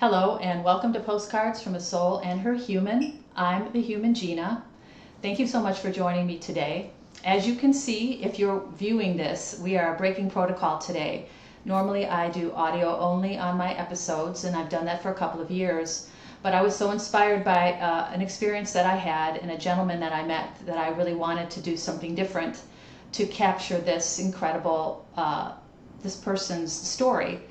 Hello and welcome to Postcards from a Soul and Her Human. I'm the human Gina. Thank you so much for joining me today. As you can see, if you're viewing this, we are breaking protocol today. Normally I do audio only on my episodes, and I've done that for a couple of years. But I was so inspired by an experience that I had and a gentleman that I met that I really wanted to do something different to capture this incredible, this person's story.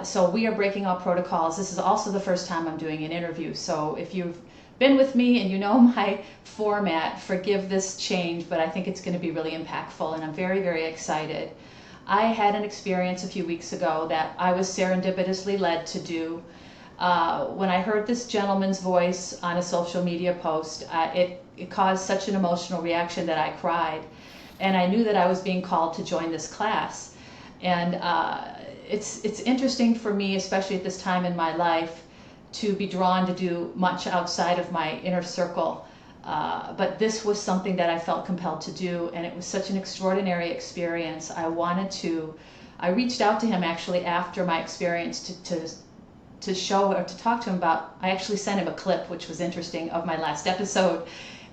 So we are breaking all protocols. This is also the first time I'm doing an interview. So if you've been with me and you know my format, forgive this change, but I think it's going to be really impactful, and I'm very, very excited. I had an experience a few weeks ago that I was serendipitously led to do. When I heard this gentleman's voice on a social media post, it caused such an emotional reaction that I cried. And I knew that I was being called to join this class. And it's interesting for me, especially at this time in my life, to be drawn to do much outside of my inner circle. But this was something that I felt compelled to do, and it was such an extraordinary experience. I reached out to him actually after my experience to show or to talk to him about. I actually sent him a clip, which was interesting, of my last episode,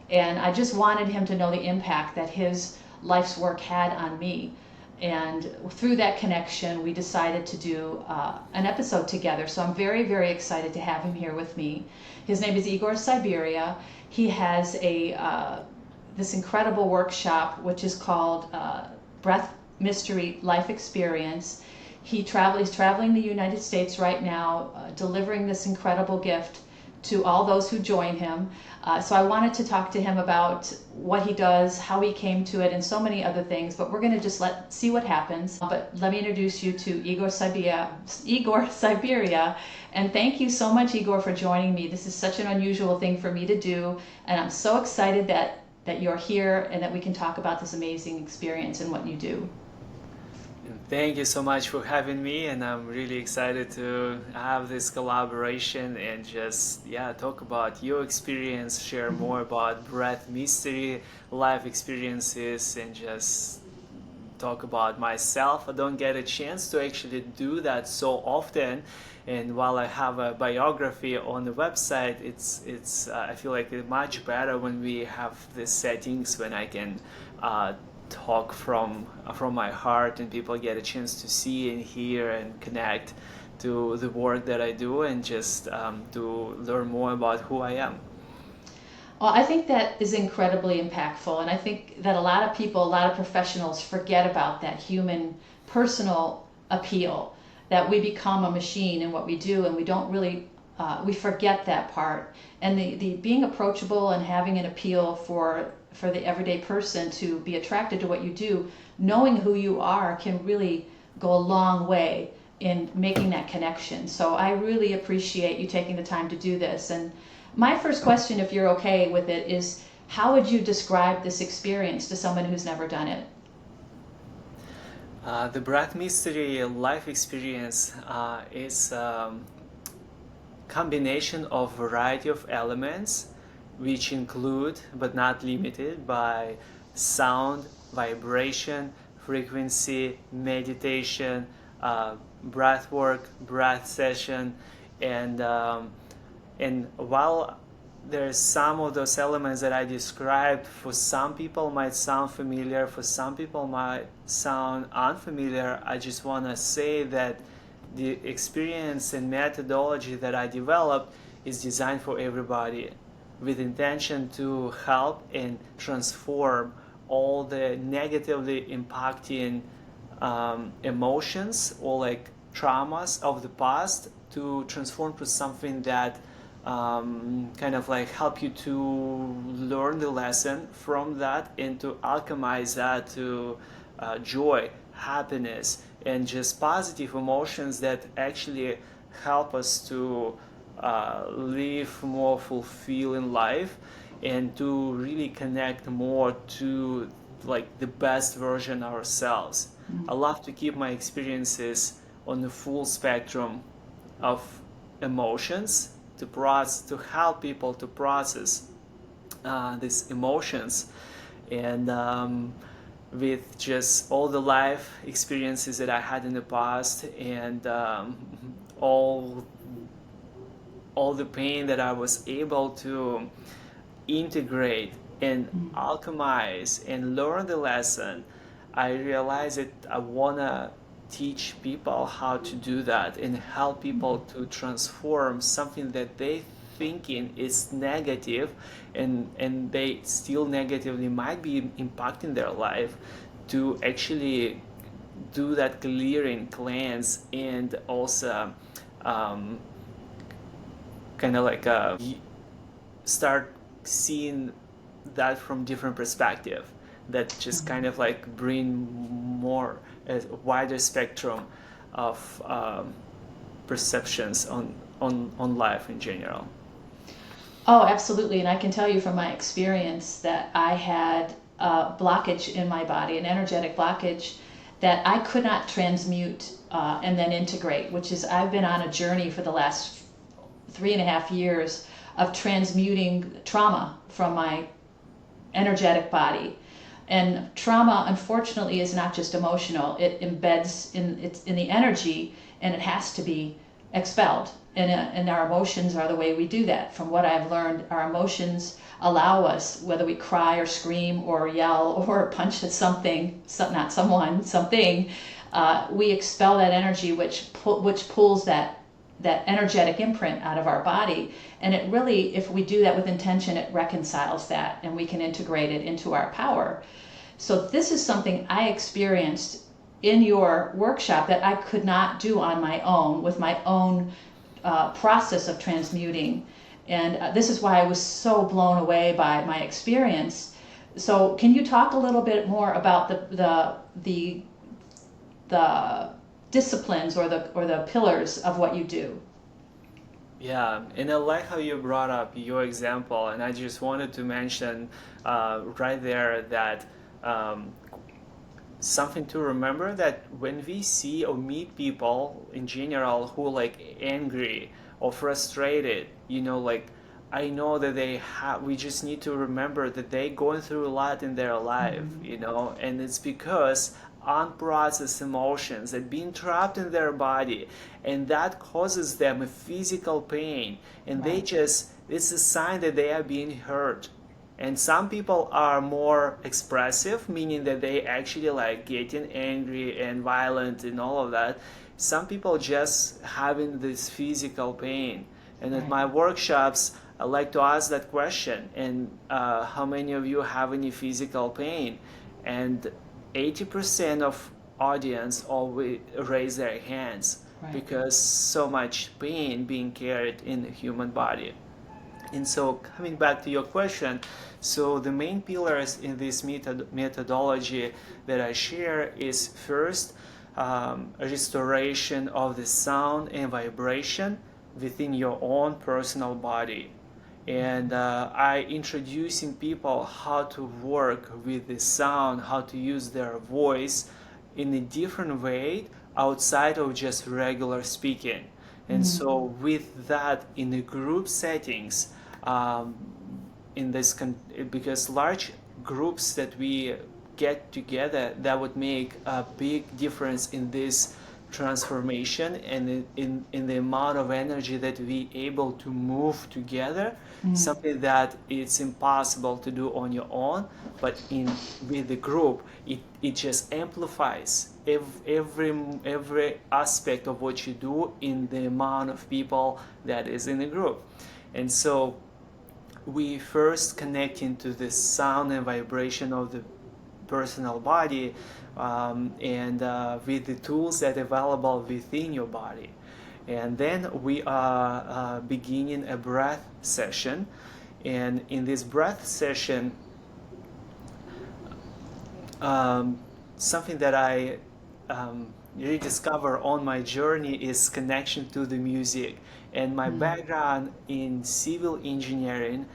and I just wanted him to know the impact that his life's work had on me. And through that connection, we decided to do an episode together. So I'm very, very excited to have him here with me. His name is Igor Siberia. He has this incredible workshop, which is called Breath Mystery Life Experience. He's traveling the United States right now, delivering this incredible gift to all those who join him. So I wanted to talk to him about what he does, how he came to it, and so many other things, but we're going to just see what happens. But let me introduce you to Igor Siberia, and thank you so much, Igor, for joining me. This is such an unusual thing for me to do, and I'm so excited that you're here and that we can talk about this amazing experience and what you do. Thank you so much for having me, and I'm really excited to have this collaboration and just talk about your experience, share more about breath mystery, life experiences, and just talk about myself. I don't get a chance to actually do that so often, and while I have a biography on the website, it's I feel like it's much better when we have these settings when I can talk from my heart, and people get a chance to see and hear and connect to the work that I do, and just to learn more about who I am. Well, I think that is incredibly impactful, and I think that a lot of people, a lot of professionals forget about that human, personal appeal, that we become a machine in what we do, and we don't really, we forget that part. And the being approachable and having an appeal for the everyday person to be attracted to what you do, knowing who you are can really go a long way in making that connection. So I really appreciate you taking the time to do this. And my first question, if you're okay with it, is how would you describe this experience to someone who's never done it? The breath mystery life experience is a combination of variety of elements, which include but not limited by sound, vibration, frequency, meditation, breath work, breath session, and while there's some of those elements that I described, for some people might sound familiar, for some people might sound unfamiliar, I just want to say that the experience and methodology that I developed is designed for everybody, with intention to help and transform all the negatively impacting emotions or like traumas of the past, to transform to something that kind of like help you to learn the lesson from that, and to alchemize that to joy, happiness, and just positive emotions that actually help us to live more fulfilling life, and to really connect more to like the best version of ourselves. I love to keep my experiences on the full spectrum of emotions, to help people to process these emotions, and with just all the life experiences that I had in the past, and all all the pain that I was able to integrate and alchemize and learn the lesson, I realized that I wanna teach people how to do that and help people to transform something that they thinking is negative, and they still negatively might be impacting their life, to actually do that clearing, cleanse, and also um, kind of like start seeing that from different perspective, that just kind of like bring more a wider spectrum of perceptions on life in general. Oh, absolutely. And I can tell you from my experience that I had a blockage in my body, an energetic blockage that I could not transmute and then integrate, which is I've been on a journey for the last 3.5 years of transmuting trauma from my energetic body. And trauma, unfortunately, is not just emotional. It embeds in the energy, and it has to be expelled. And our emotions are the way we do that. From what I've learned, our emotions allow us, whether we cry or scream or yell or punch at something, not someone, something, we expel that energy, which pulls that energetic imprint out of our body. And it really, if we do that with intention, it reconciles that, and we can integrate it into our power. So this is something I experienced in your workshop that I could not do on my own with my own process of transmuting. And this is why I was so blown away by my experience. So can you talk a little bit more about the disciplines or the pillars of what you do? Yeah, and I like how you brought up your example, and I just wanted to mention right there that um, something to remember, that when we see or meet people in general who like angry or frustrated, like I know that we just need to remember that they going through a lot in their life, and it's because unprocessed emotions that being trapped in their body, and that causes them a physical pain, and Right. it's a sign that they are being hurt. And some people are more expressive, meaning that they actually like getting angry and violent and all of that. Some people just having this physical pain. And at Right. my workshops, I like to ask that question, and how many of you have any physical pain? And 80% of audience always raise their hands, Right. because so much pain being carried in the human body. And so, coming back to your question, so the main pillars in this methodology that I share is first, restoration of the sound and vibration within your own personal body. And I introducing people how to work with the sound, how to use their voice in a different way outside of just regular speaking. And so with that, in the group settings, um, because large groups that we get together, that would make a big difference in this transformation, and in the amount of energy that we able to move together, something that it's impossible to do on your own, but with the group, it just amplifies every aspect of what you do in the amount of people that is in the group. And so we first connect into the sound and vibration of the personal body, and with the tools that are available within your body. And then we are beginning a breath session. And in this breath session, something that I rediscover on my journey is connection to the music. And my background in civil engineering,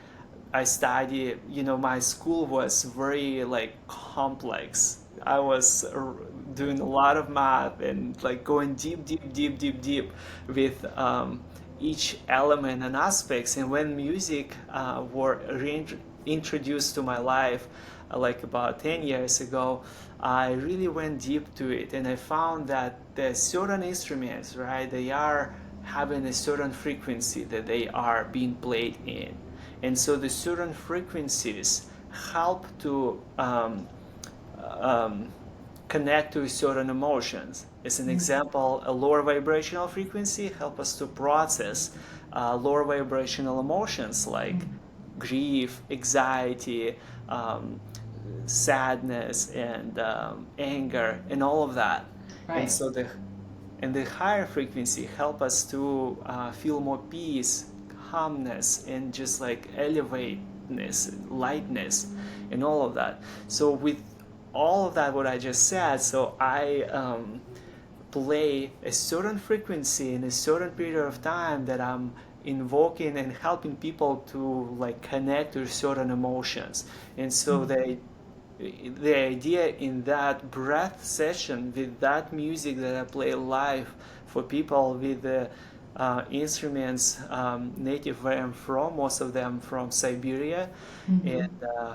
I study, my school was very like complex. I was doing a lot of math and like going deep, deep, deep, deep, deep with each element and aspects. And when music were introduced to my life, like about 10 years ago, I really went deep to it, and I found that there's certain instruments, right? They are having a certain frequency that they are being played in. And so the certain frequencies help to connect to certain emotions. As an example, a lower vibrational frequency helps us to process lower vibrational emotions like grief, anxiety, sadness, and anger, and all of that. Right. And the higher frequency help us to feel more peace, calmness, and just like elevateness, lightness, and all of that. So with all of that, what I just said, so I play a certain frequency in a certain period of time that I'm invoking and helping people to like connect to certain emotions. And so the idea in that breath session with that music that I play live for people with the instruments native where I'm from, most of them from Siberia, and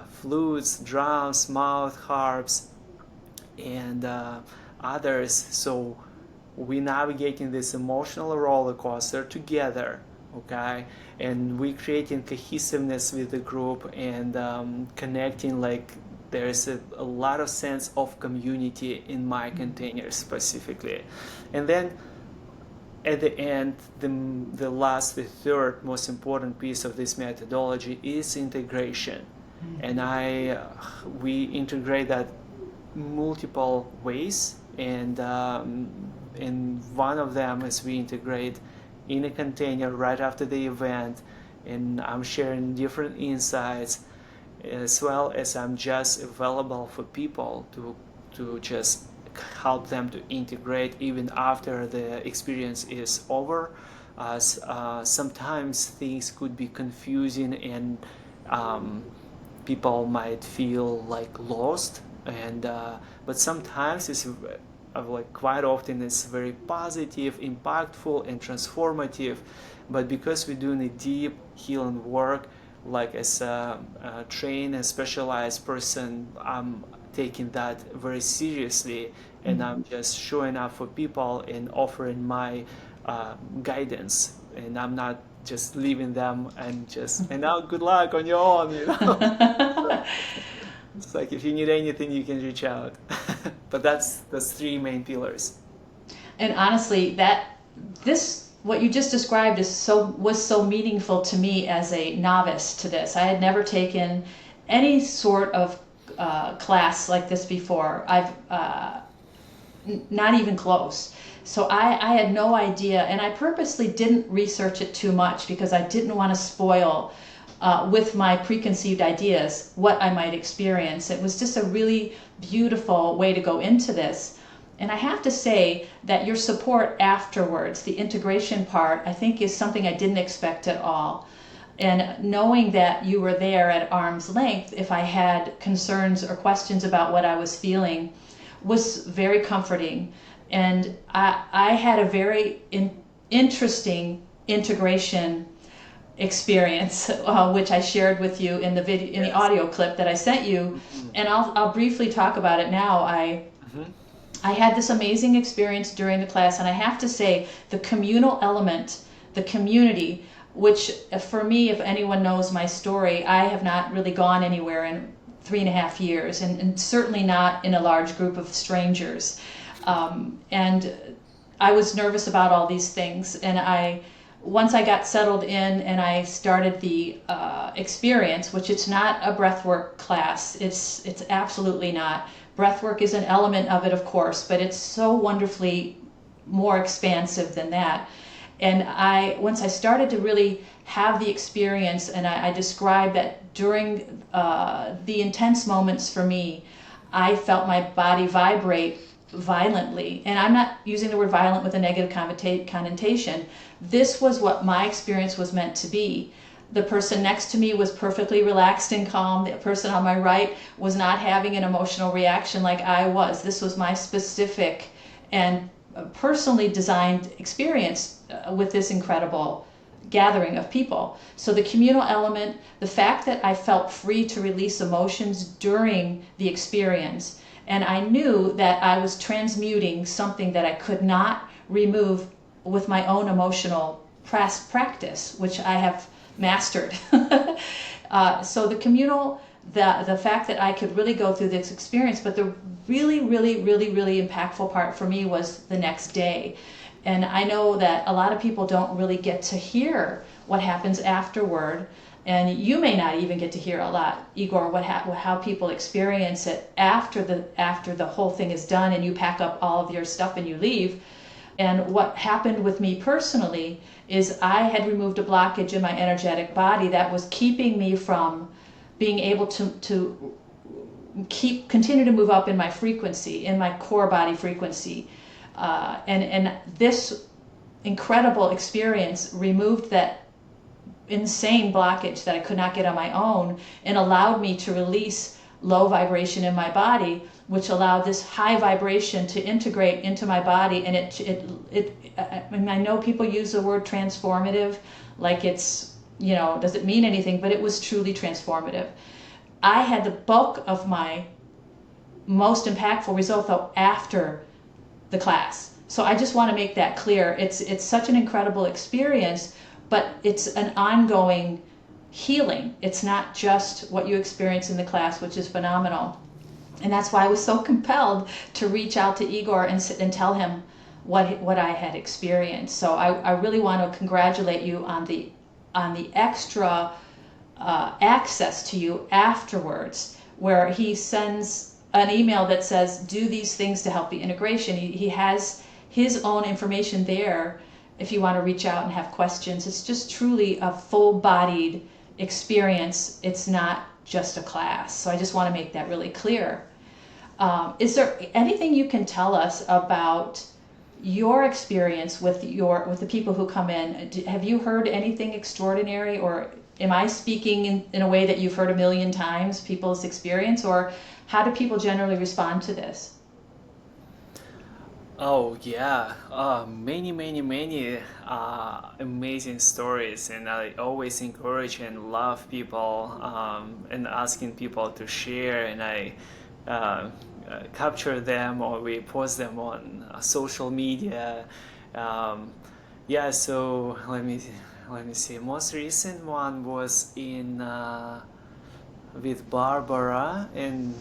flutes, drums, mouth harps, and others. So we navigating this emotional roller coaster together, okay, and we creating cohesiveness with the group and connecting. Like there's a lot of sense of community in my container specifically. And then at the end, the third most important piece of this methodology is integration. And we integrate that multiple ways, and one of them is we integrate in a container right after the event, and I'm sharing different insights, as well as I'm just available for people to just help them to integrate even after the experience is over. Sometimes things could be confusing, and people might feel like lost, and but sometimes it's like quite often it's very positive, impactful, and transformative. But because we're doing a deep healing work, like as a trained and specialized person, I'm taking that very seriously, and I'm just showing up for people and offering my guidance, and I'm not just leaving them and now good luck on your own, you know. It's like if you need anything, you can reach out. But that's the three main pillars. And honestly, what you just described was so meaningful to me as a novice to this. I had never taken any sort of class like this before. I've not even close. So I had no idea, and I purposely didn't research it too much because I didn't want to spoil with my preconceived ideas what I might experience. It was just a really beautiful way to go into this. And I have to say that your support afterwards, the integration part, I think is something I didn't expect at all. And knowing that you were there at arm's length if I had concerns or questions about what I was feeling was very comforting. And I had a very interesting integration experience, which I shared with you in the video, in the audio clip that I sent you. And I'll briefly talk about it now. I had this amazing experience during the class, and I have to say the communal element, the community, which for me, if anyone knows my story, I have not really gone anywhere in 3.5 years, and certainly not in a large group of strangers. And I was nervous about all these things, and once I got settled in and I started the experience, which it's not a breathwork class, it's absolutely not. Breathwork is an element of it, of course, but it's so wonderfully more expansive than that. And once I started to really have the experience, and I described that during the intense moments for me, I felt my body vibrate violently. And I'm not using the word violent with a negative connotation. This was what my experience was meant to be. The person next to me was perfectly relaxed and calm. The person on my right was not having an emotional reaction like I was. This was my specific and personally designed experience with this incredible gathering of people. So the communal element, the fact that I felt free to release emotions during the experience, and I knew that I was transmuting something that I could not remove with my own emotional practice, which I have mastered. So the communal, the fact that I could really go through this experience, but the really, really, really, really impactful part for me was the next day. And I know that a lot of people don't really get to hear what happens afterward. And you may not even get to hear a lot, Igor, how people experience it after the whole thing is done and you pack up all of your stuff and you leave. And what happened with me personally is I had removed a blockage in my energetic body that was keeping me from being able to continue to move up in my frequency, in my core body frequency. And this incredible experience removed that insane blockage that I could not get on my own and allowed me to release low vibration in my body, which allowed this high vibration to integrate into my body. And I know people use the word transformative like it's, does it mean anything, but it was truly transformative. I had the bulk of my most impactful result though after the class. So I just want to make that clear. It's such an incredible experience, but it's an ongoing healing. It's not just what you experience in the class, which is phenomenal. And that's why I was so compelled to reach out to Igor and tell him what I had experienced. So I really want to congratulate you on the extra access to you afterwards, where he sends an email that says, do these things to help the integration. He has his own information there if you want to reach out and have questions. It's just truly a full-bodied experience. It's not just a class. So I just want to make that really clear. Is there anything you can tell us about your experience with the people who come in? Have you heard anything extraordinary, or am I speaking in a way that you've heard a million times, people's experience, or how do people generally respond to this? Oh yeah, many amazing stories, and I always encourage and love people and asking people to share, and I capture them or we post them on social media. Yeah, so let me see. Most recent one was in with Barbara in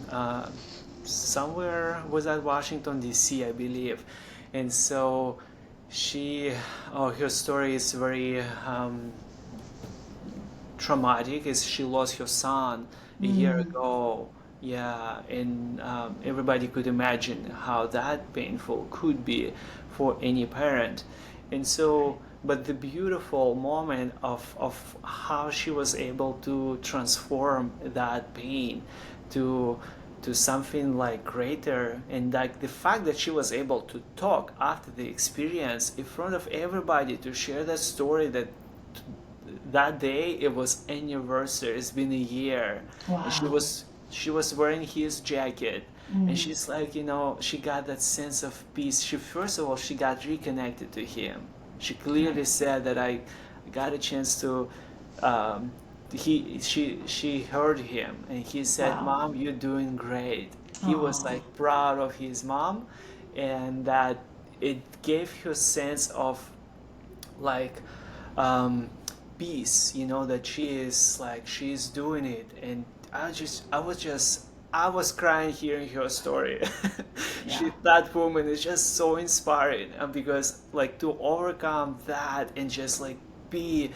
somewhere was at Washington D.C. I believe, and so her story is very traumatic. Is she lost her son a year ago? Yeah, and everybody could imagine how that painful could be for any parent, and so. But the beautiful moment of how she was able to transform that pain to something like greater, and like the fact that she was able to talk after the experience in front of everybody to share that story, that day it was anniversary, it's been a year. Wow. And she was wearing his jacket, and she's like, she got that sense of peace. First of all, she got reconnected to him. She clearly said that I got a chance to she heard him, and he said, Wow. "Mom, you're doing great." He was like proud of his mom, and that it gave her sense of like peace, that she's doing it. And I was crying hearing her story. Yeah. That woman is just so inspiring, because like to overcome that and just like be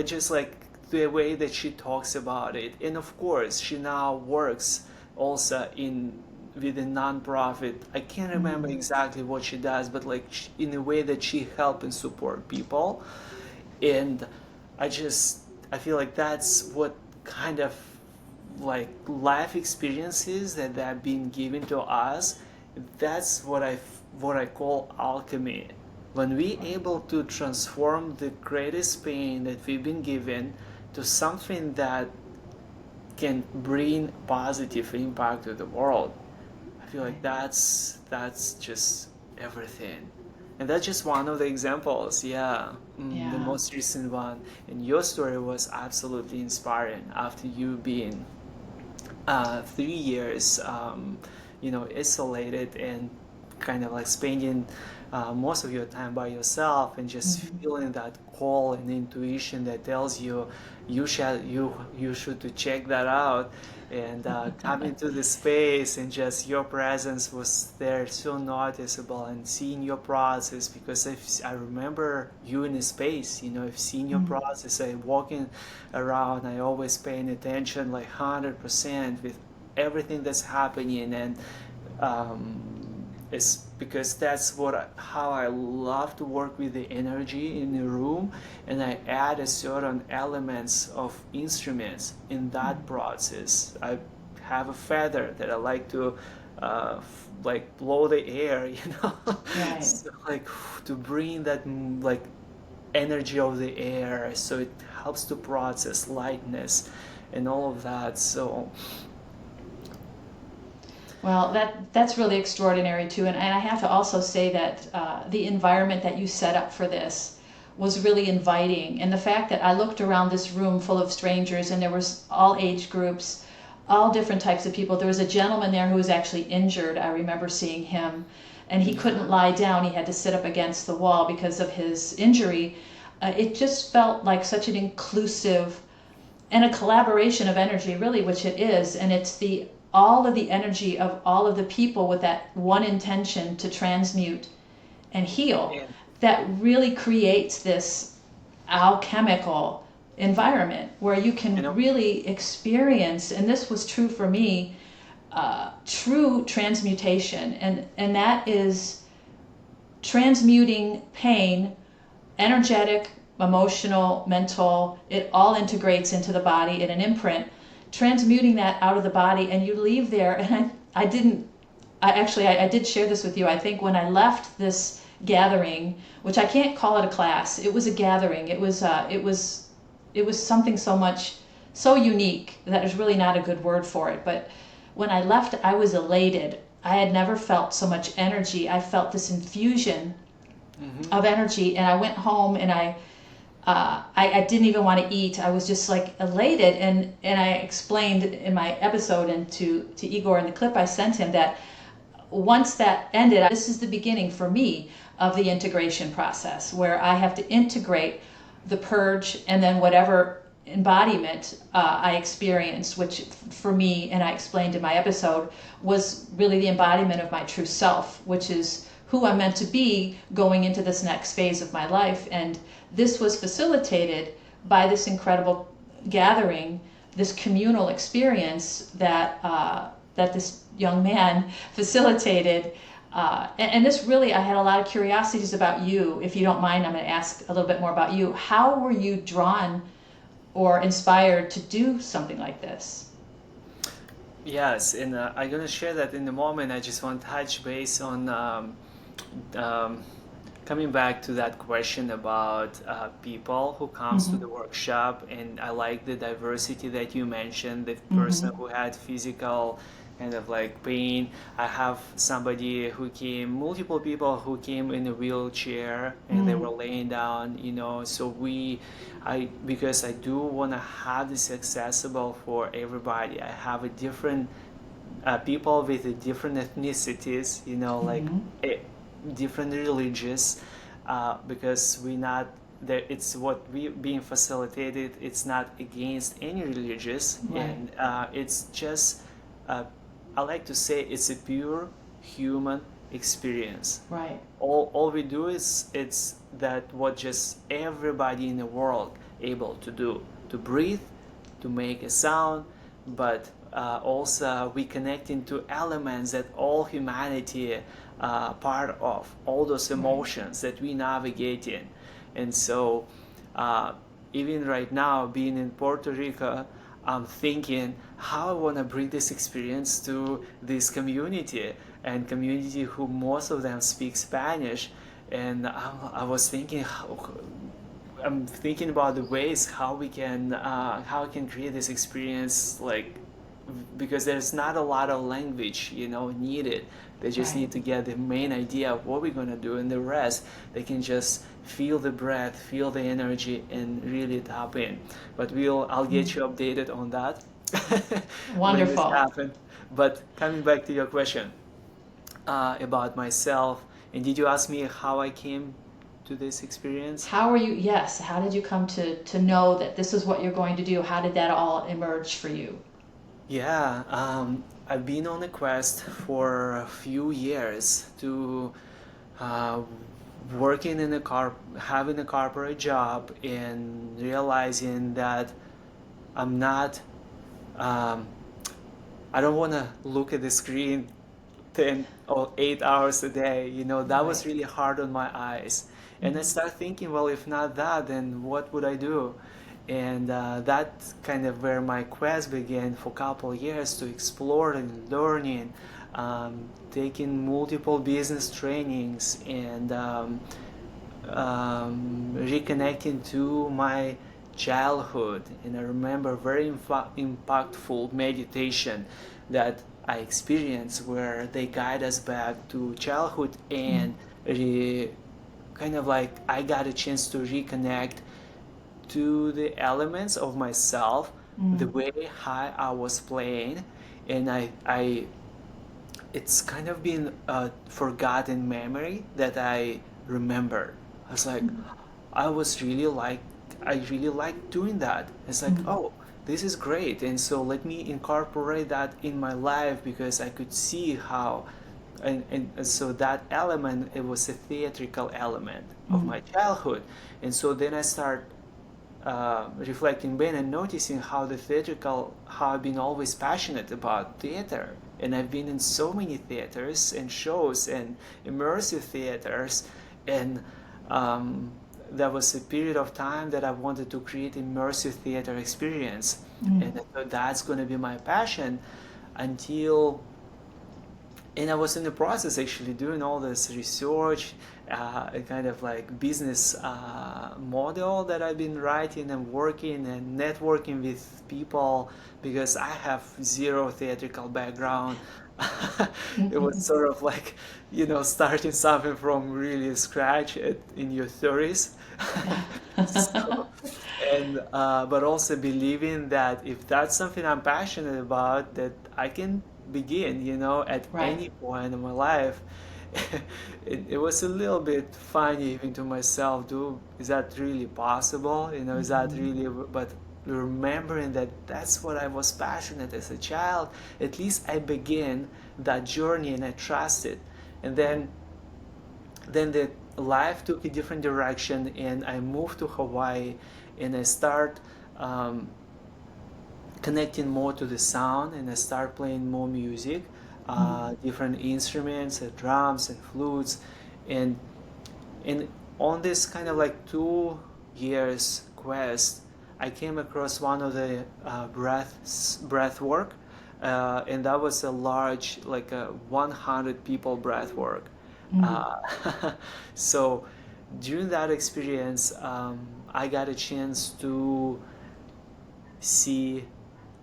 just like the way that she talks about it. And of course, she now works also with a non-profit. I can't remember exactly what she does, but like in a way that she help and support people. And I feel like that's what kind of like life experiences that have been given to us. That's what I call alchemy. When we able to transform the greatest pain that we've been given to something that can bring positive impact to the world, I feel like that's just everything. And that's just one of the examples. Yeah. Yeah. The most recent one. And your story was absolutely inspiring after you being 3 years isolated and kind of like spending most of your time by yourself and just feeling that call and intuition that tells you you should to check that out, and coming to the space, and just your presence was there so noticeable, and seeing your process, because I remember you in the space, I've seen your process. I walking around, I always paying attention like 100% with everything that's happening, and it's because that's how I love to work with the energy in the room, and I add a certain elements of instruments in that process. I have a feather that I like to like blow the air, Right. so like to bring that like energy of the air, so it helps to process lightness and all of that. So Well, that's really extraordinary too, and I have to also say that the environment that you set up for this was really inviting, and the fact that I looked around this room full of strangers, and there was all age groups, all different types of people. There was a gentleman there who was actually injured. I remember seeing him, and he couldn't lie down. He had to sit up against the wall because of his injury. It just felt like such an inclusive and a collaboration of energy, really, which it is, and it's the all of the energy of all of the people with that one intention to transmute and heal yeah, that really creates this alchemical environment where you you can know, really experience, and this was true for me, true transmutation, and that is transmuting pain, energetic, emotional, mental. It all integrates into the body in an imprint, transmuting that out of the body, and you leave there. And I didn't, I did share this with you. I think when I left this gathering, which I can't call it a class, it was a gathering. It was something so unique that there's really not a good word for it. But when I left, I was elated. I had never felt so much energy. I felt this infusion of energy, and I went home, and I didn't even want to eat. I was just like elated, and I explained in my episode and to Igor in the clip I sent him that once that ended, this is the beginning for me of the integration process, where I have to integrate the purge and then whatever embodiment I experienced, which for me, and I explained in my episode, was really the embodiment of my true self, which is who I'm meant to be going into this next phase of my life. And this was facilitated by this incredible gathering, this communal experience that that this young man facilitated. And this really, I had a lot of curiosities about you. If you don't mind, I'm going to ask a little bit more about you. How were you drawn or inspired to do something like this? yes, and I'm gonna share that in a moment. I just want to touch base on um, coming back to that question about people who comes to the workshop, and I like the diversity that you mentioned, the person who had physical kind of like pain. I have somebody who came, multiple people who came in a wheelchair and they were laying down, so because I do want to have this accessible for everybody. I have a different people with a different ethnicities, like different religious, because we not there. It's what we being facilitated. It's not against any religious, Right. and it's just I like to say it's a pure human experience. Right. All we do is it's that what just everybody in the world able to do, to breathe, to make a sound, but also we connect into elements that all humanity part of, all those emotions that we navigate in. And so even right now, being in Puerto Rico, I'm thinking how I want to bring this experience to this community, and community who most of them speak Spanish. And I was thinking, I'm thinking about the ways how we can how I can create this experience, like because there's not a lot of language needed. They just Right. need to get the main idea of what we're going to do, and the rest they can just feel the breath, feel the energy, and really tap in. But I'll get you updated on that when this Wonderful. happens. But coming back to your question, about myself. And did you ask me how I came to this experience? Yes, how did you come to know that this is what you're going to do? How did that all emerge for you? Yeah, I've been on a quest for a few years to uh, working in having a corporate job and realizing that I'm not, um, I don't want to look at the screen 10 or 8 hours a day. That Right. was really hard on my eyes. And I Mm-hmm. started thinking, well, if not that, then what would I do? And that's kind of where my quest began for a couple of years to explore and learning, taking multiple business trainings and reconnecting to my childhood. And I remember very impactful meditation that I experienced where they guide us back to childhood and kind of like I got a chance to reconnect to the elements of myself, the way how I was playing, and I it's kind of been a forgotten memory that I remembered. I was like, I was really like, I really like doing that. It's like, oh, this is great. And so let me incorporate that in my life because I could see how, and so that element, it was a theatrical element of my childhood. And so then I start reflecting back and noticing how how I've been always passionate about theater. And I've been in so many theaters and shows and immersive theaters. And um, there was a period of time that I wanted to create immersive theater experience. And I thought that's going to be my passion until and I was in the process actually doing all this research, a kind of like business model that I've been writing and working and networking with people because I have zero theatrical background. It was sort of like, starting something from really scratch in your 30s. So, and but also believing that if that's something I'm passionate about, that I can begin, at Right. any point in my life. It was a little bit funny even to myself, do is that really possible? Is that really, but remembering that that's what I was passionate as a child, at least I began that journey and I trusted. And then the life took a different direction and I moved to Hawaii and I start um, connecting more to the sound and I start playing more music, different instruments, drums and flutes, and and on this kind of like 2 years quest, I came across one of the breath work, and that was a large like a 100 people breath work. Uh, so during that experience, I got a chance to see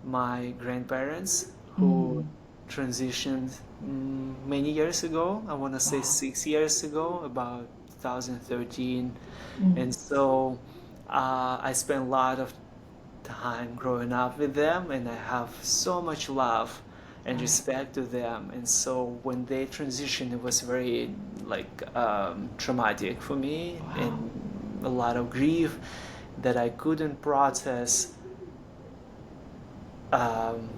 my grandparents who transitioned many years ago. I want to say Wow. 6 years ago, about 2013. And so I spent a lot of time growing up with them, and I have so much love and Right. respect to them. And so when they transitioned, it was very like traumatic for me Wow. and a lot of grief that I couldn't process um,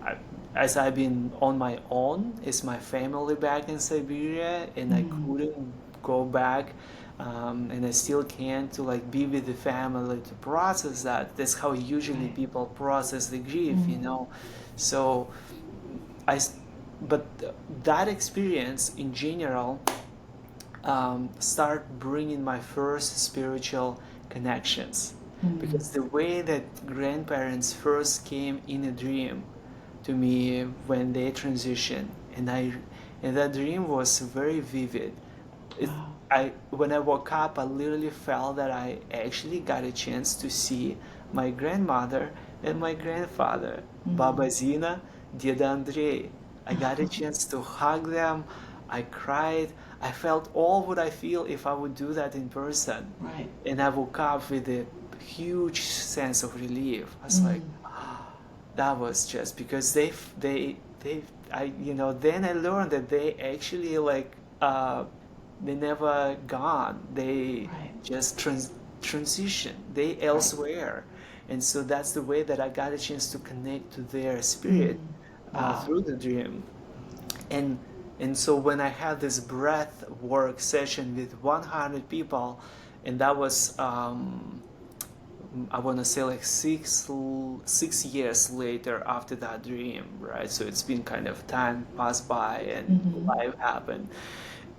I, as I've been on my own, it's my family back in Siberia, and I couldn't go back, and I still can't to like be with the family to process that. That's how usually Right. people process the grief. So I, s- but that experience in general start bringing my first spiritual connections because the way that grandparents first came in a dream to me when they transitioned and that dream was very vivid. it, Wow. when I woke up, I literally felt that I actually got a chance to see my grandmother and my grandfather, Baba Zina, Deda Andrei. I got a chance to hug them. I cried. I felt all what I feel if I would do that in person. Right. And I woke up with a huge sense of relief. I was like, that was just because then I learned that they actually they never gone. They Right. just transition. They Right. elsewhere, and so that's the way that I got a chance to connect to their spirit Mm. Wow. through the dream. And and so when I had this breath work session with 100 people, and that was I want to say like 6 years later after that dream, right? So it's been kind of time passed by and Mm-hmm. life happened,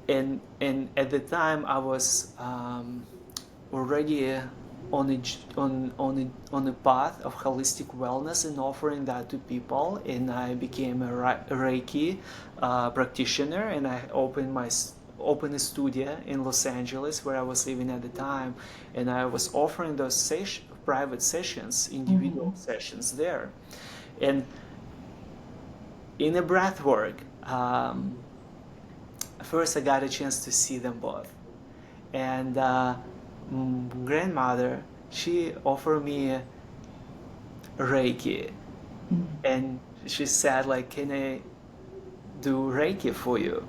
and at the time I was already on a path of holistic wellness and offering that to people, and I became a Reiki practitioner, and I opened a studio in Los Angeles where I was living at the time, and I was offering those private sessions, Mm-hmm. individual sessions there, and in a breath work. First, I got a chance to see them both, and grandmother, she offered me Reiki, Mm. and she said like, "Can I do Reiki for you?"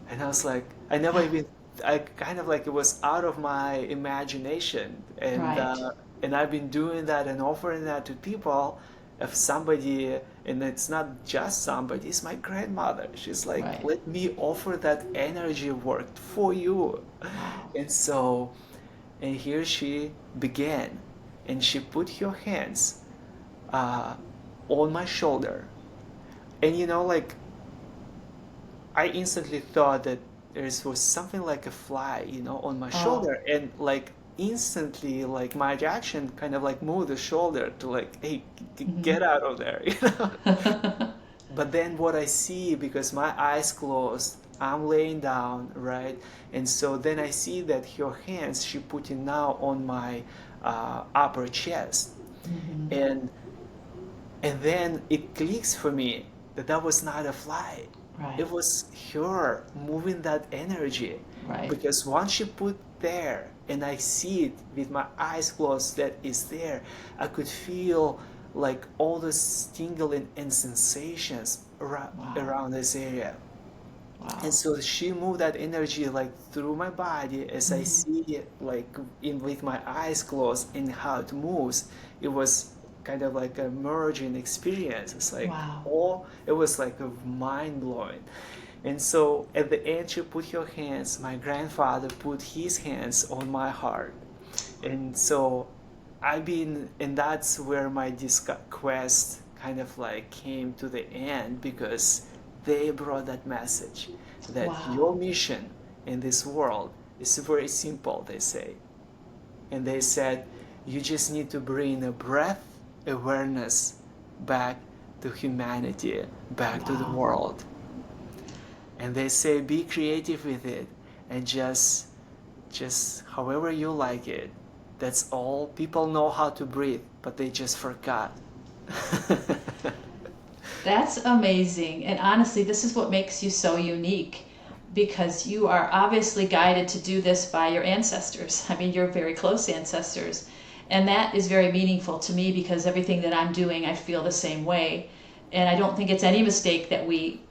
And I was like, I never even, I kind of like it was out of my imagination, Right. and I've been doing that and offering that to people. If somebody, and it's not just somebody, it's my grandmother. She's like, Right. let me offer that energy work for you. Wow. And so, and here she began, and she put her hands uh, on my shoulder. And like I instantly thought that there was something like a fly, on my Oh. shoulder, and like instantly, like my reaction kind of like moved the shoulder to like, hey, Mm-hmm. get out of there. But then what I see, because my eyes closed, I'm laying down, right? And so then I see that her hands she put it now on my upper chest, Mm-hmm. and then it clicks for me that that was not a fly. Right. It was her moving that energy. Right. Because once she put there and I see it with my eyes closed that is there, I could feel like all those tingling and sensations Wow. around this area. And Wow. so she moved that energy like through my body as I Mm-hmm. see it like in with my eyes closed and how it moves. It was kind of like a merging experience. It's like Wow. oh, it was like a mind blowing. And so at the end she put her hands, my grandfather put his hands on my heart. And so I've been, and that's where my quest kind of like came to the end, because they brought that message that your Wow. mission in this world is very simple, they say. And they said, you just need to bring a breath awareness back to humanity, back to the Wow. world. And they say, be creative with it and just however you like it. That's all. People know how to breathe, but they just forgot. That's amazing. And honestly, this is what makes you so unique because you are obviously guided to do this by your ancestors. I mean, your very close ancestors. And that is very meaningful to me because everything that I'm doing, I feel the same way. And I don't think it's any mistake that we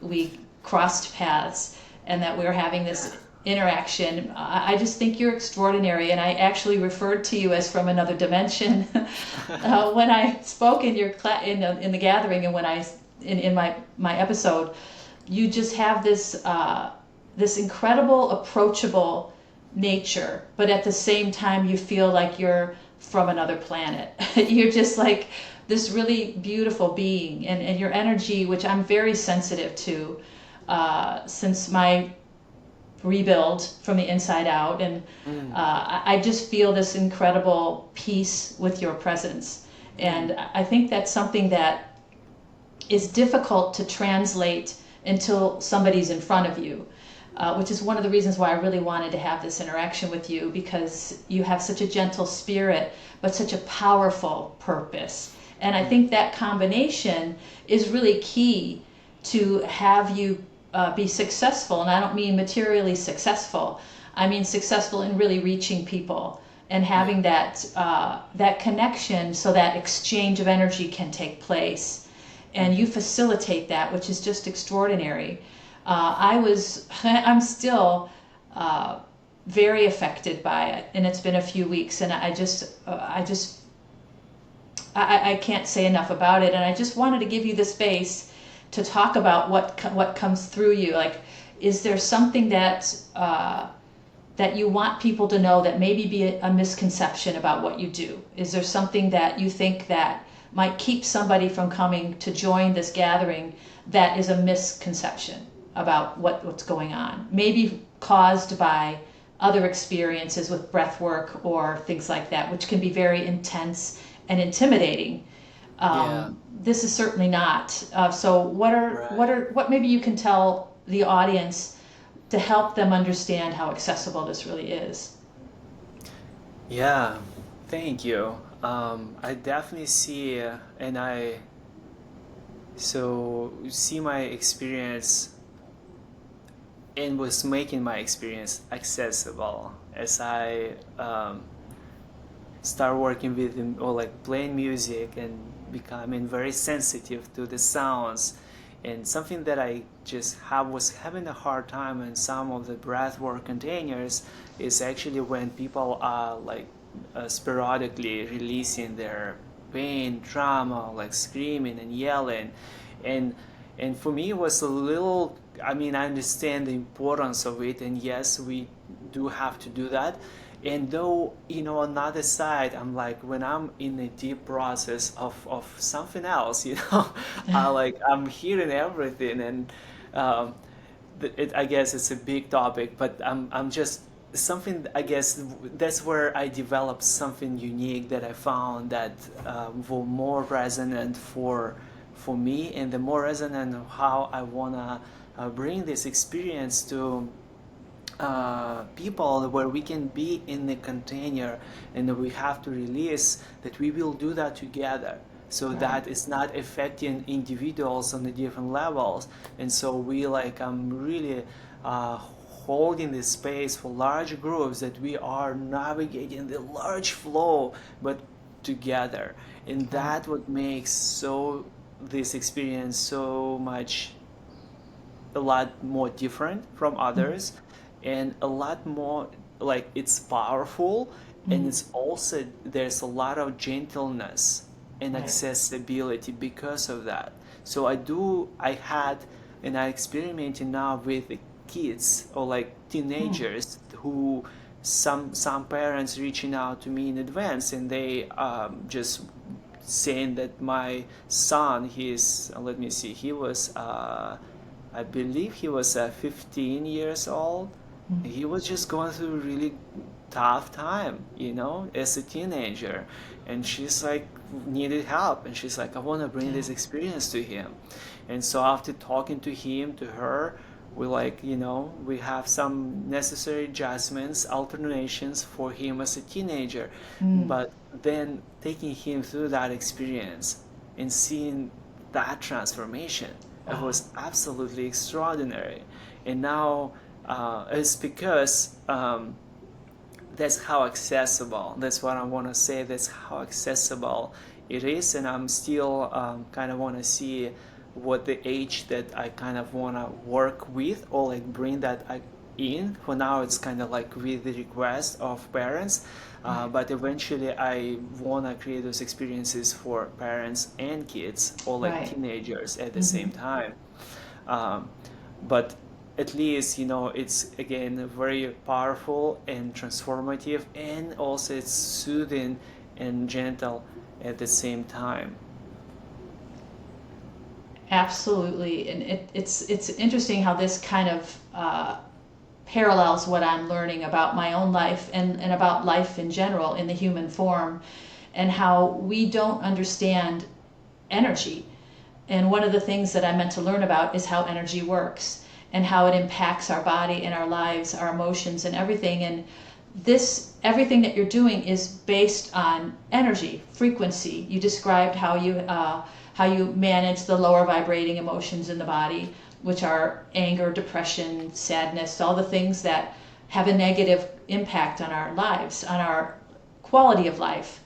crossed paths and that we're having this interaction. I just think you're extraordinary, and I actually referred to you as from another dimension when I spoke in your in the gathering, and when I in my episode. You just have this incredible, approachable nature, but at the same time, you feel like you're from another planet. You're just like this really beautiful being, and your energy, which I'm very sensitive to since my rebuild from the inside out. And Mm, I just feel this incredible peace with your presence. mm, And I think that's something that is difficult to translate until somebody's in front of you, which is one of the reasons why I really wanted to have this interaction with you, because you have such a gentle spirit, but such a powerful purpose. And I mm, think that combination is really key to have you be successful. And I don't mean materially successful, I mean successful in really reaching people and yeah. having that connection so that exchange of energy can take place. and you facilitate that, which is just extraordinary. I'm still very affected by it, and it's been a few weeks, and I can't say enough about it, and I just wanted to give you the space to talk about what comes through you. Like, is there something that you want people to know that maybe be a misconception about what you do? Is there something that you think that might keep somebody from coming to join this gathering that is a misconception about what's going on? Maybe caused by other experiences with breath work or things like that, which can be very intense and intimidating. This is certainly not. So what maybe you can tell the audience to help them understand how accessible this really is? Yeah, thank you. I definitely see, and I see my experience and was making my experience accessible as I start working with or like playing music and becoming very sensitive to the sounds. And something that I just was having a hard time in some of the breathwork containers is actually when people are like sporadically releasing their pain, trauma, like screaming and yelling, and for me it was a little. I mean, I understand the importance of it, and yes, we do have to do that. And though, on the other side, I'm like, when I'm in a deep process of something else, I'm hearing everything, and I guess it's a big topic, but I'm just something. I guess that's where I developed something unique that I found that were more resonant for me, and the more resonant of how I wanna bring this experience to people, where we can be in the container and we have to release, that we will do that together, so that it's not affecting individuals on the different levels. And so I'm really holding this space for large groups, that we are navigating the large flow but together, and that what makes this experience so much a lot more different from others, and a lot more like it's powerful, and it's also there's a lot of gentleness and accessibility because of that. So I had and I experimenting now with the kids or like teenagers who some parents reaching out to me in advance, and they just saying that my son, let me see, he was I believe he was 15 years old. He was just going through a really tough time, as a teenager. And she's like, needed help. And she's like, I want to bring this experience to him. And so after talking to him, to her, we we have some necessary adjustments, alternations for him as a teenager. But then taking him through that experience and seeing that transformation, it was absolutely extraordinary. And now it's because that's how accessible, that's what I want to say, that's how accessible it is. And I'm still kind of want to see what the age that I kind of want to work with, or like bring that in. For now it's kind of like with the request of parents, but eventually I want to create those experiences for parents and kids, or like teenagers at the same time. But at least it's again very powerful and transformative, and also it's soothing and gentle at the same time. Absolutely, and it's interesting how this kind of parallels what I'm learning about my own life and about life in general in the human form, and how we don't understand energy. And one of the things that I meant to learn about is how energy works and how it impacts our body and our lives, our emotions and everything. And everything that you're doing is based on energy, frequency. You described how you manage the lower vibrating emotions in the body, which are anger, depression, sadness, all the things that have a negative impact on our lives, on our quality of life.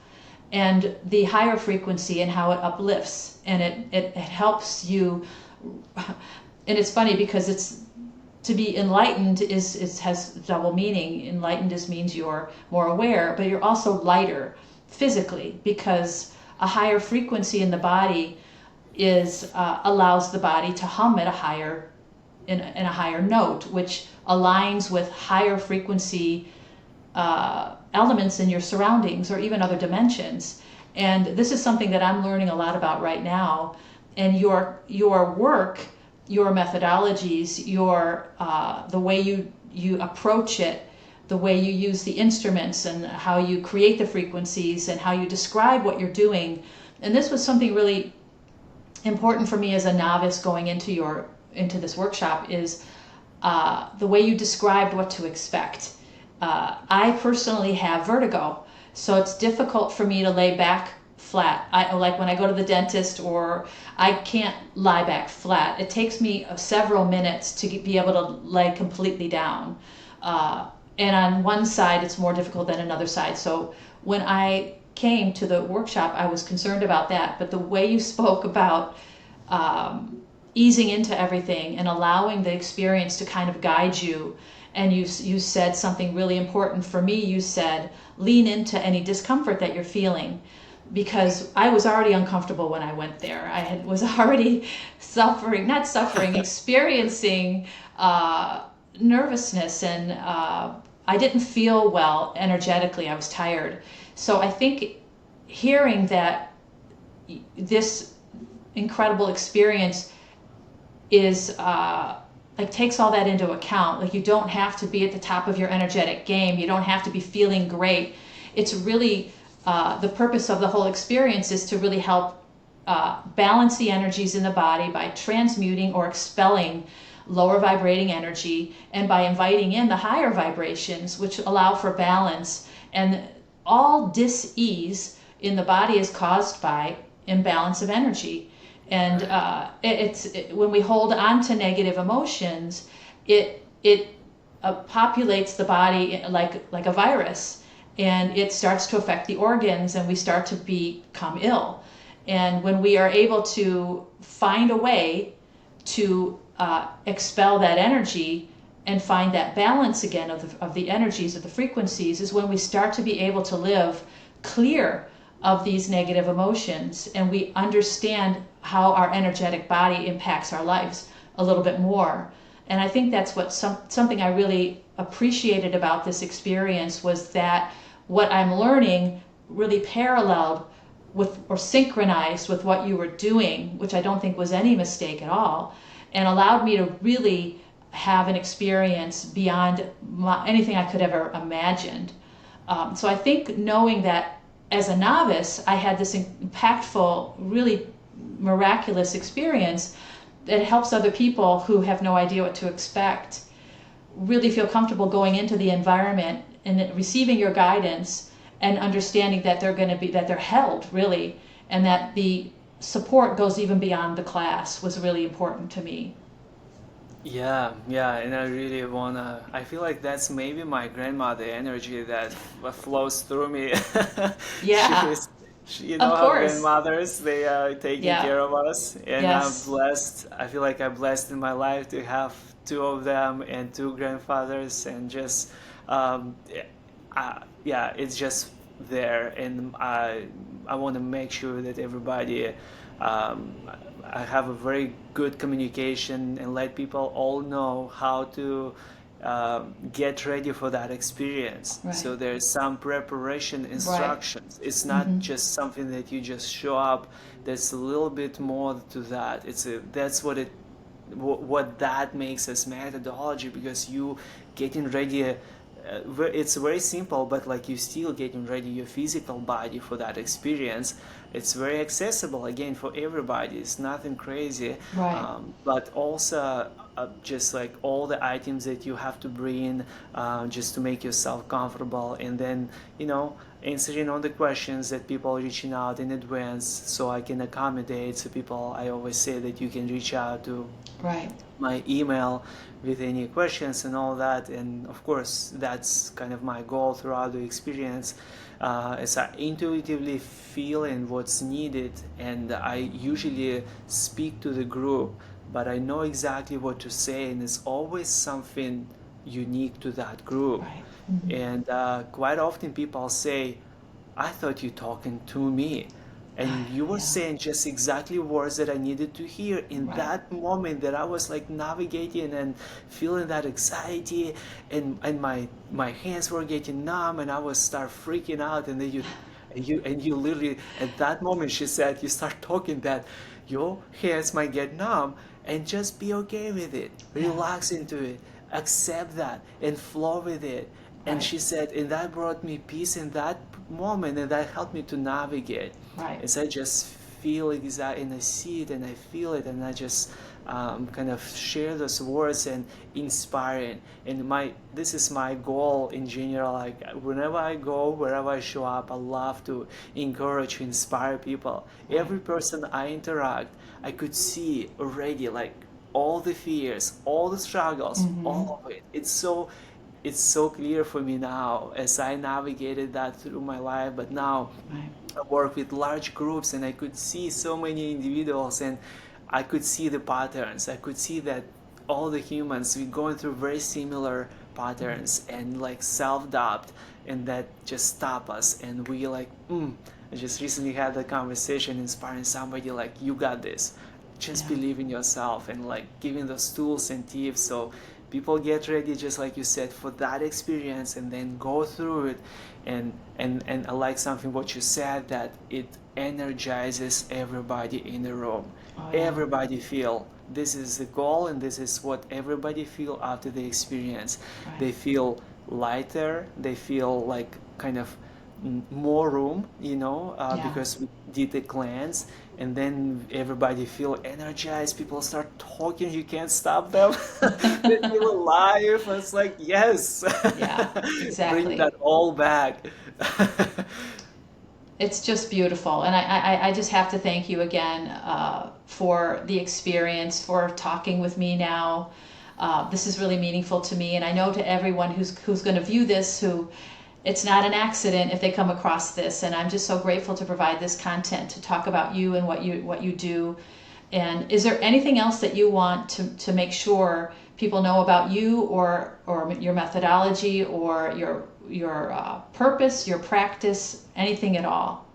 and the higher frequency and how it uplifts, and it helps you. And it's funny because it's to be enlightened is has double meaning. Enlightened just means you're more aware, but you're also lighter physically, because a higher frequency in the body is allows the body to hum at a higher in a higher note, which aligns with higher frequency elements in your surroundings or even other dimensions. And this is something that I'm learning a lot about right now. And your work, your methodologies, your the way you approach it, the way you use the instruments and how you create the frequencies and how you describe what you're doing. And this was something really important for me as a novice going into this workshop, is the way you described what to expect. I personally have vertigo, so it's difficult for me to lay back flat. Like when I go to the dentist, or I can't lie back flat. It takes me several minutes to be able to lay completely down. And on one side, it's more difficult than another side. So when I came to the workshop, I was concerned about that. But the way you spoke about easing into everything and allowing the experience to kind of guide you, and you said something really important for me. You said, lean into any discomfort that you're feeling, because I was already uncomfortable when I went there. Was already experiencing nervousness, and I didn't feel well energetically. I was tired. So I think hearing that this incredible experience is like takes all that into account. Like, you don't have to be at the top of your energetic game. You don't have to be feeling great. It's really the purpose of the whole experience is to really help balance the energies in the body by transmuting or expelling lower vibrating energy, and by inviting in the higher vibrations, which allow for balance. And all dis-ease in the body is caused by imbalance of energy. And when we hold on to negative emotions, it populates the body like a virus, and it starts to affect the organs, and we start to become ill. And when we are able to find a way to expel that energy and find that balance again of the energies, of the frequencies, is when we start to be able to live clear of these negative emotions, and we understand how our energetic body impacts our lives a little bit more. And I think that's what something I really appreciated about this experience, was that what I'm learning really paralleled with or synchronized with what you were doing, which I don't think was any mistake at all, and allowed me to really have an experience beyond anything I could ever imagined. So I think knowing that as a novice, I had this impactful, really miraculous experience that helps other people who have no idea what to expect really feel comfortable going into the environment and receiving your guidance, and understanding that they're held really, and that the support goes even beyond the class was really important to me. Yeah, and I feel like that's maybe my grandmother energy that flows through me. Yeah, You know of how course. grandmothers, they are taking Yeah. care of us, and I'm Yes. blessed. I feel like I'm blessed in my life to have two of them and two grandfathers, and just, yeah, it's just there, and I want to make sure that everybody, um, I have a very good communication and let people all know how to get ready for that experience. Right. So there's some preparation Right. instructions. It's not Mm-hmm. just something that you just show up. There's a little bit more to that. That's what that makes as methodology, because you getting ready. It's very simple, but like you still getting ready your physical body for that experience. It's very accessible again for everybody. It's nothing crazy, Right. but also just like all the items that you have to bring just to make yourself comfortable, and then answering all the questions that people are reaching out in advance, so I can accommodate. So people, I always say that you can reach out to Right. my email with any questions and all that, and of course that's kind of my goal throughout the experience. as I intuitively feeling what's needed, and I usually speak to the group, but I know exactly what to say, and it's always something unique to that group. Right. And quite often people say, I thought you talking to me. And you were Yeah. saying just exactly words that I needed to hear in Right. that moment that I was like navigating and feeling that anxiety, and my hands were getting numb, and I was start freaking out. And then you literally at that moment, she said, you start talking that your hands might get numb, and just be okay with it, Yeah. relax into it, accept that and flow with it. And Right. she said, and that brought me peace in that moment, and that helped me to navigate. Right. As I just feel exact, and I see it, and I feel it, and I just kind of share those words and inspiring. And this is my goal in general. Like whenever I go, wherever I show up, I love to encourage, inspire people. Right. Every person I interact, I could see already like all the fears, all the struggles, all of it. It's so clear for me now as I navigated that through my life. But now Right. I work with large groups, and I could see so many individuals, and I could see the patterns. I could see that all the humans, we're going through very similar patterns and like self-doubt, and that just stop us. And we like, I just recently had a conversation inspiring somebody like, you got this. Just Yeah. believe in yourself, and like giving those tools and tips so people get ready, just like you said, for that experience, and then go through it. And I like something what you said, that it energizes everybody in the room. Oh yeah. Everybody feel this is the goal, and this is what everybody feel after the experience. Right. They feel lighter, they feel like kind of more room, Yeah. because we did the cleanse, and then everybody feel energized. People start talking, you can't stop them. They feel alive. It's like, yes, Yeah. bring Exactly. that all back. It's just beautiful. And I just have to thank you again for the experience, for talking with me now. This is really meaningful to me. And I know to everyone who's going to view this, who it's not an accident if they come across this. And I'm just so grateful to provide this content to talk about you and what you do. And is there anything else that you want to make sure people know about you, or your methodology, or your purpose, your practice, anything at all?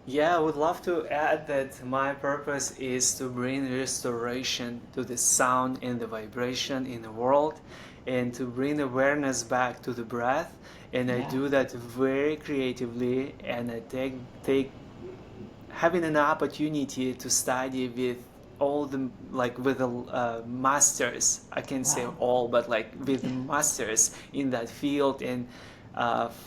Yeah, I would love to add that my purpose is to bring restoration to the sound and the vibration in the world, and to bring awareness back to the breath. And I Yeah. do that very creatively, and I take having an opportunity to study with all the like with the masters. I can't say Wow. all, but like with masters in that field. And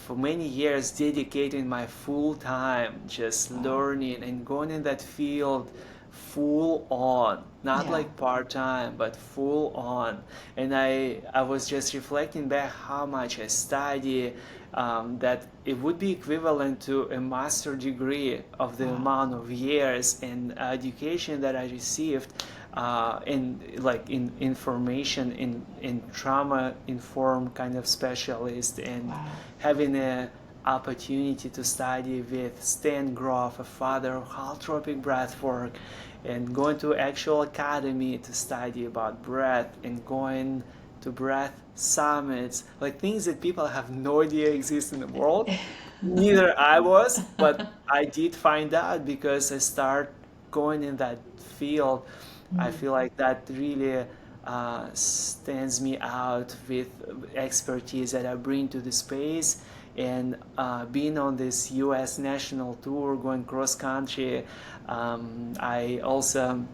for many years dedicating my full time just Wow. learning and going in that field full on, not Yeah. like part time, but full on. And I was just reflecting back how much I study, that it would be equivalent to a master degree of the Wow. amount of years and education that I received, in information in trauma informed kind of specialist, and Wow. having a opportunity to study with Stan Groff, a father of holotropic breath work, and going to actual academy to study about breath, and going to breath summits, like things that people have no idea exist in the world. Neither I was, but I did find out because I start going in that field. I feel like that really stands me out with expertise that I bring to the space. And being on this US national tour, going cross country, I also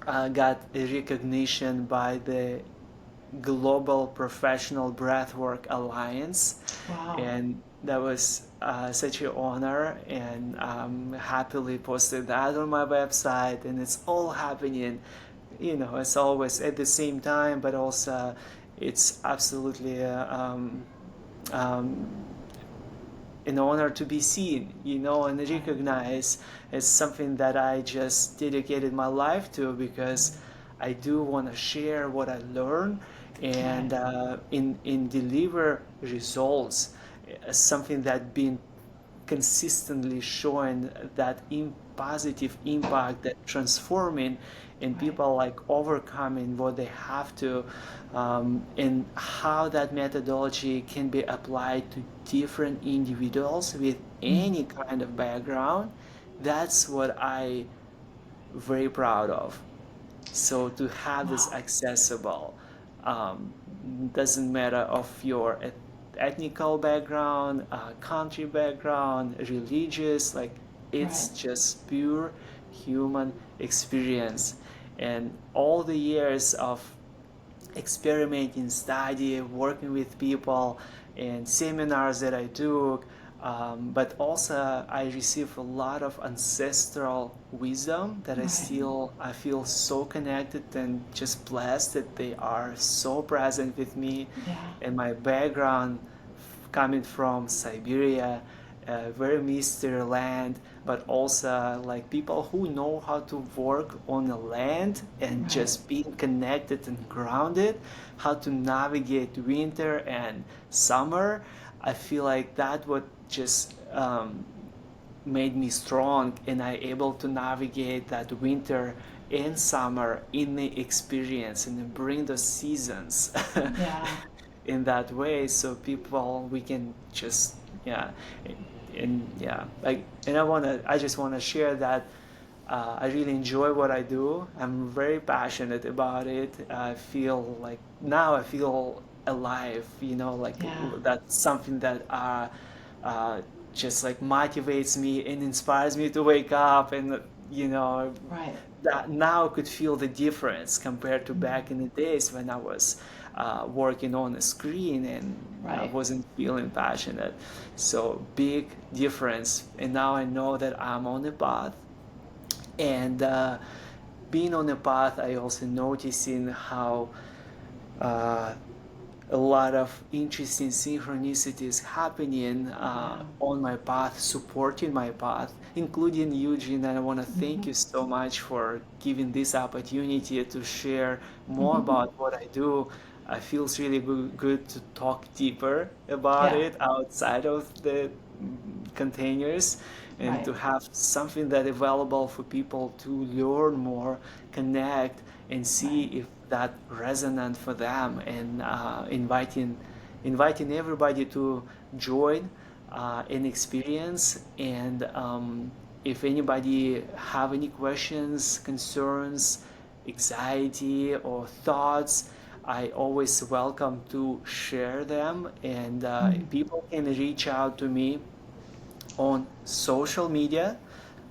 got a recognition by the Global Professional Breathwork Alliance, Wow. and that was such an honor. And happily posted that on my website, and it's all happening, it's always at the same time, but also it's absolutely um, an honor to be seen, and Right. recognized as something that I just dedicated my life to, because I do want to share what I learn, Right. and in deliver results. something that been consistently showing that positive impact, that transforming, and Right. people like overcoming what they have to, and how that methodology can be applied to different individuals with Mm. any kind of background. That's what I very proud of. So to have this Wow. accessible, um, doesn't matter of your ethnical background, country background, religious, like Right. it's just pure human experience. And all the years of experimenting, study, working with people, and seminars that I took. But also, I receive a lot of ancestral wisdom that Right. I feel so connected and just blessed that they are so present with me. Yeah. And my background coming from Siberia, very mystery land, but also like people who know how to work on the land and Right. just being connected and grounded, how to navigate winter and summer. I feel like that would just made me strong, and I able to navigate that winter and summer in the experience and then bring those seasons Yeah. in that way, so people we can just, yeah, and yeah, like, and I just want to share that I really enjoy what I do. I'm very passionate about it. I feel like now I feel alive, like Yeah. that's something that uh, just like motivates me and inspires me to wake up, and you know Right. that now I could feel the difference compared to Mm. back in the days when I was working on a screen and I Right. wasn't feeling passionate. So big difference. And now I know that I'm on the path. And being on the path, I also noticing how uh, a lot of interesting synchronicities happening Yeah. on my path, supporting my path, including Eugene. And I want to thank Hmm. you so much for giving this opportunity to share more Hmm. about what I do. I feels really good to talk deeper about Yeah. it outside of the containers, and Right. to have something that available for people to learn more, connect, and see Right. if that resonant for them, and inviting everybody to join an experience. And if anybody have any questions, concerns, anxiety, or thoughts, I always welcome to share them. And Mm. people can reach out to me on social media,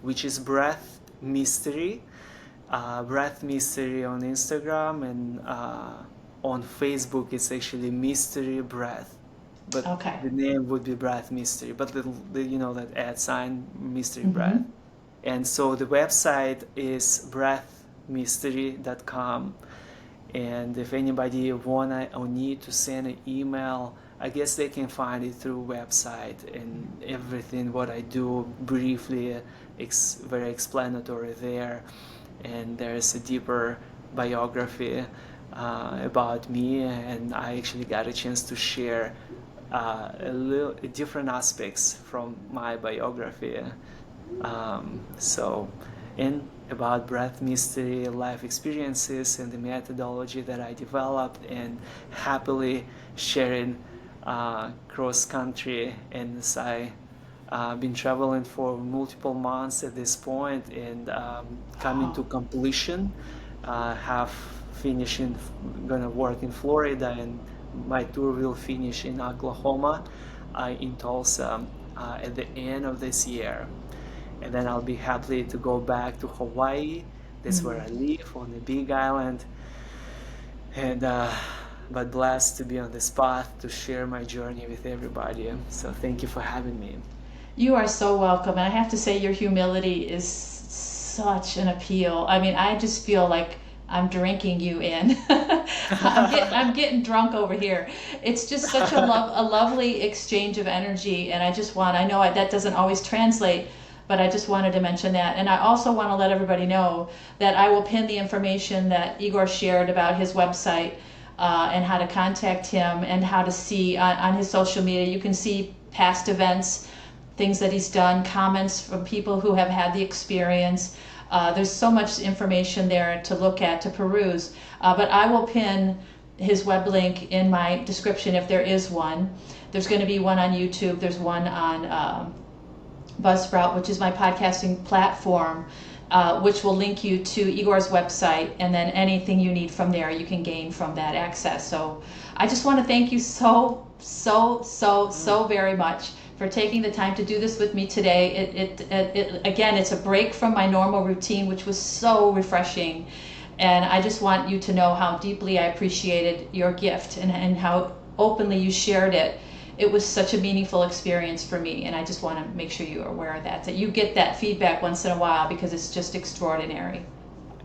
which is Breath Mystery. Breath Mystery on Instagram, and on Facebook it's actually Mystery Breath. But Okay. the name would be Breath Mystery, but that ad sign Mystery Breath. Hmm. And so the website is breathmystery.com. And if anybody wanna or need to send an email, I guess they can find it through website, and everything what I do briefly, very explanatory there. And there's a deeper biography about me, and I actually got a chance to share a little different aspects from my biography. So, and about breath mystery, life experiences, and the methodology that I developed, and happily sharing cross country. And as I been traveling for multiple months at this point, and coming Wow. to completion, have finishing, gonna work in Florida, and my tour will finish in Oklahoma, in Tulsa, at the end of this year. And then I'll be happy to go back to Hawaii. That's where Mm. I live, on the big island. And but blessed to be on this path to share my journey with everybody. So thank you for having me. You are so welcome. And I have to say, your humility is such an appeal. I mean, I just feel like I'm drinking you in. I'm getting drunk over here. It's just such a lovely exchange of energy, and I know that doesn't always translate, but I just wanted to mention that. And I also want to let everybody know that I will pin the information that Igor shared about his website, and how to contact him, and how to see on his social media. You can see past events, things that he's done, comments from people who have had the experience. There's so much information there to look at, to peruse. But I will pin his web link in my description if there is one. There's going to be one on YouTube. There's one on Buzzsprout, which is my podcasting platform, which will link you to Igor's website, and then anything you need from there you can gain from that access. So I just want to thank you so very much for taking the time to do this with me today. It again, it's a break from my normal routine, which was so refreshing. And I just want you to know how deeply I appreciated your gift and how openly you shared it. It was such a meaningful experience for me, and I just want to make sure you are aware of that you get that feedback once in a while, because it's just extraordinary.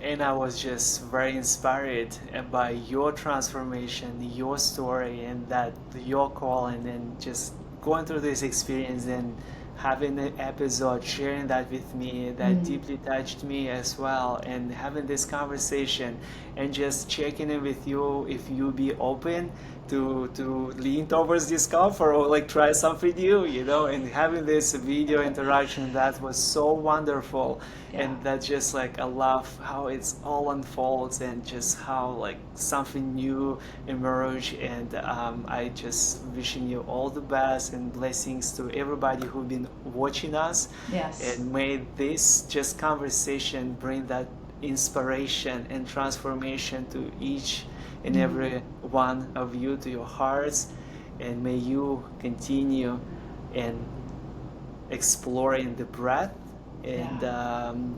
And I was just very inspired by your transformation, your story, and that your calling, and just going through this experience and having an episode, sharing that with me, that deeply touched me as well, and having this conversation and just checking in with you if you be open to lean towards discomfort or like try something new, and having this video interaction that was so wonderful. Yeah. And that just like I love how it's all unfolds and just how like something new emerge. And I just wishing you all the best and blessings to everybody who've been watching us. Yes. And may this just conversation bring that inspiration and transformation to each and every one of you, to your hearts. And may you continue in exploring the breath and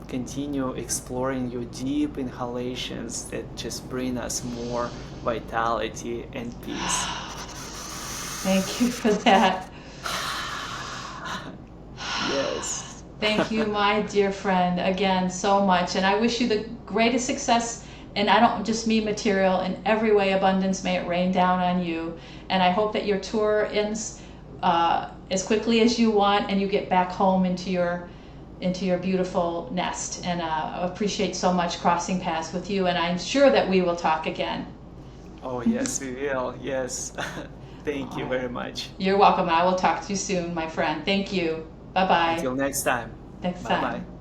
continue exploring your deep inhalations that just bring us more vitality and peace. Thank you for that. Yes. Thank you, my dear friend, again, so much. And I wish you the greatest success. And I don't just mean material, in every way, abundance, may it rain down on you. And I hope that your tour ends as quickly as you want, and you get back home into your beautiful nest. And I appreciate so much crossing paths with you, and I'm sure that we will talk again. Oh, yes, we will. Yes. Thank you very much. You're welcome. I will talk to you soon, my friend. Thank you. Bye-bye. Until next time. Next time. Bye-bye.